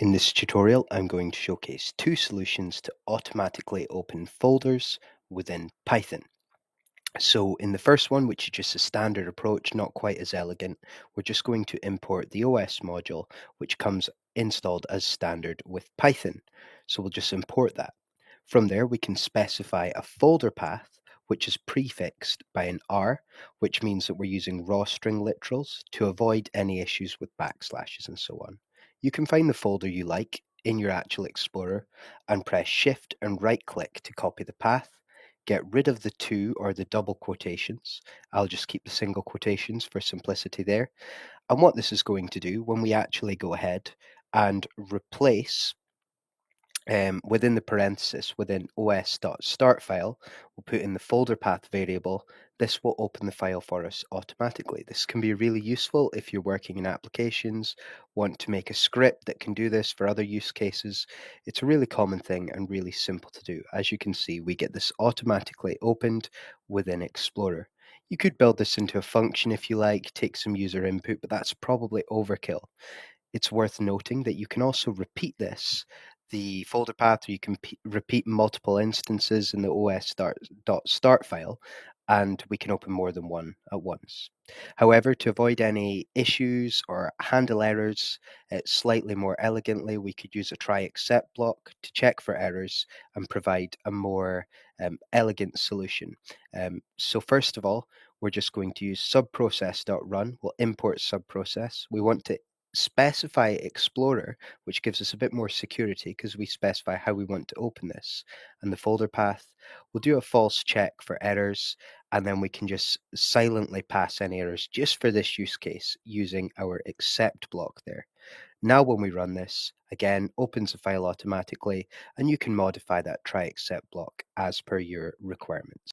In this tutorial, I'm going to showcase two solutions to automatically open folders within Python. So in the first one, which is just a standard approach, not quite as elegant, we're just going to import the OS module, which comes installed as standard with Python. So we'll just import that. From there, we can specify a folder path, which is prefixed by an R, which means that we're using raw string literals to avoid any issues with backslashes and so on. You can find the folder you like in your actual Explorer and press Shift and right click to copy the path. Get rid of the two or the double quotations. I'll just keep the single quotations for simplicity there. And what this is going to do when we actually go ahead and replace within the parenthesis within os.start file, we'll put in the folder path variable. This will open the file for us automatically. This can be really useful if you're working in applications, want to make a script that can do this for other use cases. It's a really common thing and really simple to do. As you can see, we get this automatically opened within Explorer. You could build this into a function if you like, take some user input, but that's probably overkill. It's worth noting that you can also repeat the folder path, or you can repeat multiple instances in the os.start file, and we can open more than one at once. However, to avoid any issues or handle errors slightly more elegantly, we could use a try except block to check for errors and provide a more elegant solution. So first of all, we're just going to use subprocess.run. We'll import subprocess. We want to specify Explorer, which gives us a bit more security because we specify how we want to open this. And the folder path, we'll do a false check for errors, and then we can just silently pass any errors just for this use case using our except block there. Now when we run this, again, opens the file automatically, and you can modify that try except block as per your requirements.